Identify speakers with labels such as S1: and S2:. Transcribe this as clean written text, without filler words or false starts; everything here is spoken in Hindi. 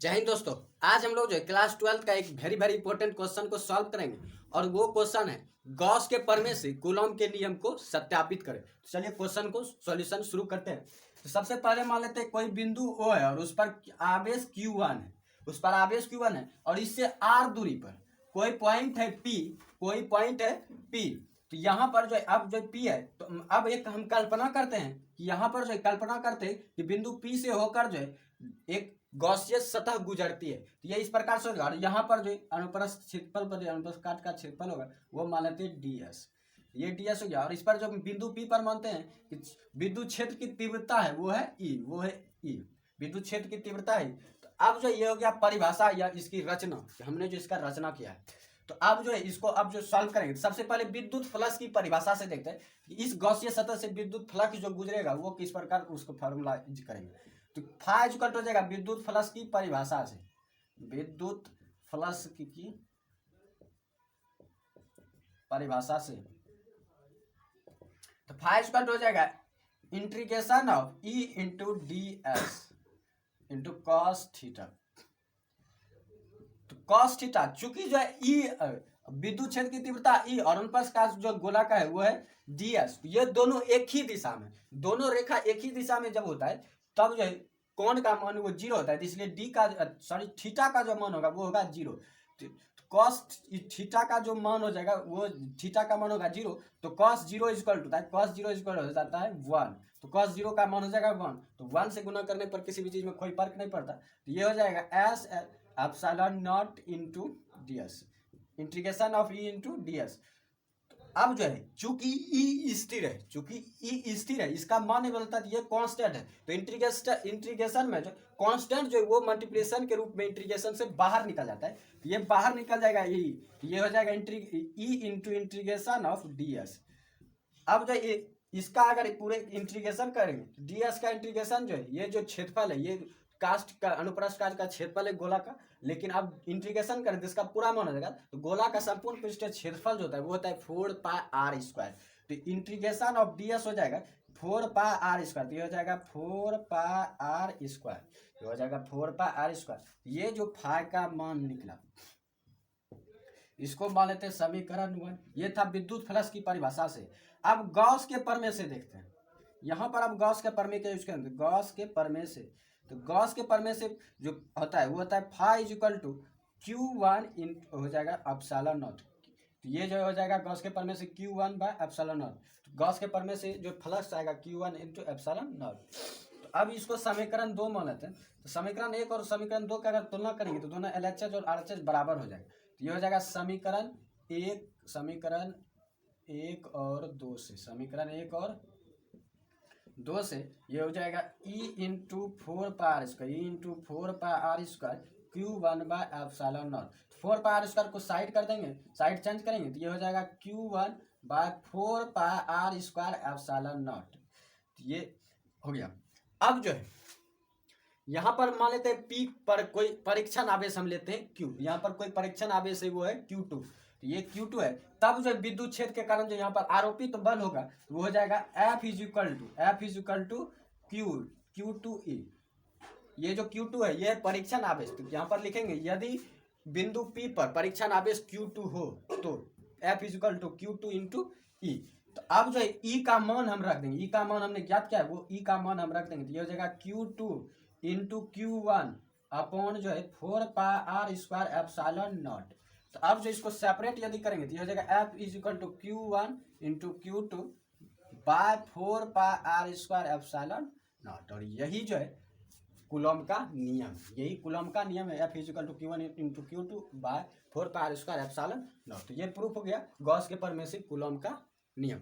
S1: जय हिंद दोस्तों। आज हम लोग जो है क्लास 12 का एक वेरी इंपॉर्टेंट क्वेश्चन को सॉल्व करेंगे और वो क्वेश्चन है गॉस के प्रमेय से कूलॉम के नियम को सत्यापित करें। तो चलिए क्वेश्चन को सॉल्यूशन शुरू करते हैं। तो सबसे पहले मान लेते हैं कोई बिंदु O है और उस पर आवेश Q1 है, उस पर आवेश Q1 है और इससे R दूरी पर कोई पॉइंट है P, कोई पॉइंट है P। तो यहाँ पर जो है अब जो P है, तो अब एक हम कल्पना करते हैं कि यहाँ पर जो है कल्पना करते हैं कि बिंदु P से होकर जो है एक गॉसियन सतह गुजरती है। तो ये इस प्रकार से होगा और यहाँ पर जो अनुप्रस्थ क्षेत्रफल पर अनुप्रस्थ काट का क्षेत्रफल होगा वो मान लेते हैं ds। ये ds हो गया और इस पर जो बिंदु P पर मानते हैं कि विद्युत क्षेत्र की तीव्रता है वो है E, वो है E, विद्युत क्षेत्र की तीव्रता है। तो अब जो ये हो गया परिभाषा या इसकी रचना, हमने जो इसका रचना किया है। तो अब जो है इसको अब जो सॉल्व करेंगे सबसे पहले विद्युत फ्लक्स की परिभाषा से देखते हैं कि इस गॉसियन सतह से विद्युत फ्लक्स जो गुजरेगा वो किस प्रकार उसको फॉर्मूला करेंगे। तो फाइ इक्वल हो जाएगा विद्युत फ्लक्स की परिभाषा से, विद्युत फ्लक्स की परिभाषा से। तो फाइ इक्वल हो जाएगा integration of E into D S into cos theta. तो कॉस थीटा चूंकि जो है E विद्युत क्षेत्र की तीव्रता E और उन पर का जो गोला का है वो है ds। ये दोनों एक ही दिशा में, दोनों रेखा एक ही दिशा में जब होता है तब जो है कोण का मान वो जीरो होता है। इसलिए डी का थीटा का जो मान होगा वो होगा जीरो। कॉस थीटा का जो मान हो जाएगा वो थीटा का मान होगा जीरो। तो cos zero equal to cos zero equal हो जाता है 1। तो कॉस जीरो का मान हो जाएगा 1। तो 1 से गुना करने पर किसी भी चीज में कोई फर्क नहीं पड़ता। तो ये हो जाएगा S epsilon not into ds, integration of E into ds। अब जो है चूंकि E स्थिर है, चूंकि E स्थिर है इसका मान नहीं बदलता, ये कांस्टेंट है। तो इंटीग्रेशन में जो कांस्टेंट जो है वो मल्टीप्लिकेशन के रूप में इंटीग्रेशन से बाहर निकल जाता है। तो ये बाहर निकल जाएगा E, ये हो जाएगा E into integration of ds। अब जो इसका अगर पूरे इंटीग्रेशन करेंगे तो ds का इंटीग्रेशन जो है ये जो क्षेत्रफल है ये कास्ट का अनुप्रस्थ काट का क्षेत्रफल है गोला का, लेकिन अब इंटीग्रेशन करें तो इसका पूरा मान हो जाएगा। तो गोला का संपूर्ण पृष्ठीय क्षेत्रफल जो होता है वो होता है 4πr²। तो इंटीग्रेशन ऑफ ds हो जाएगा 4πr²। तो ये हो जाएगा 4πr², ये हो जाएगा 4πr²। ये जो फाइ का मान निकला इसको मान लेते हैं समीकरण 1। ये था विद्युत फ्लक्स की परिभाषा से। अब गॉस के प्रमेय से देखते हैं। यहाँ पर अब गॉस के प्रमेय के यूज करेंगे, गॉस के प्रमेय से। तो गॉस के प्रमेय से जो होता है वो होता है फाइ इक्वल टू Q1 हो जाएगा एप्सिलॉन नॉट। तो ये जो हो जाएगा गॉस के प्रमेय से Q1 बाय एप्सिलॉन नॉट। तो गॉस के प्रमेय से जो फ्लक्स आएगा Q1 इंटू एप्सिलॉन नॉट। तो अब इसको समीकरण 2 मान लेते हैं। तो समीकरण 1 और समीकरण 2 का अगर तुलना करेंगे तो दोनों LHS और RHS बराबर हो जाएगा। तो ये हो जाएगा समीकरण 1 और 2 से, समीकरण 1 और 2 से ये हो जाएगा E into 4πr², E into 4πr² Q1 by epsilon not. 4πr² को साइड कर देंगे, साइड चेंज करेंगे तो ये हो जाएगा Q1 bye 4πr² epsilon not. ये हो गया। अब जो है यहाँ पर मान लेते हैं P पर कोई परीक्षण आवेश हम लेते हैं Q, यहाँ पर कोई परीक्षण आवेश है वो है Q2। तो ये Q2 है। तब जो विद्युत क्षेत्र के कारण जो यहाँ पर आरोपित बल होगा वो हो जाएगा F is equal to Q2E। ये जो Q2 है ये परीक्षण आवेश। तो यहाँ पर लिखेंगे यदि बिंदु P पर परीक्षण आवेश Q2 हो तो F is equal to Q2 into E। तो अब जो है E का मान हम रख देंगे, E का मान हमने ज्ञात किया है वो E का मान हम रख देंगे। तो ये हो जाएगा Q2 इंटू Q1 अपॉन जो है 4πr² एप्सिलॉन नॉट। तो अब जो इसको सेपरेट यदि करेंगे तो ये हो जाएगा F is equal to Q1 into Q2 by 4πr² epsilon naught. और यही जो है कूलॉम का नियम, यही कूलॉम का नियम है, F is equal to Q1 into Q2 by 4πr² epsilon naught. तो ये प्रूफ हो गया गॉस के प्रमेय से कूलॉम का नियम।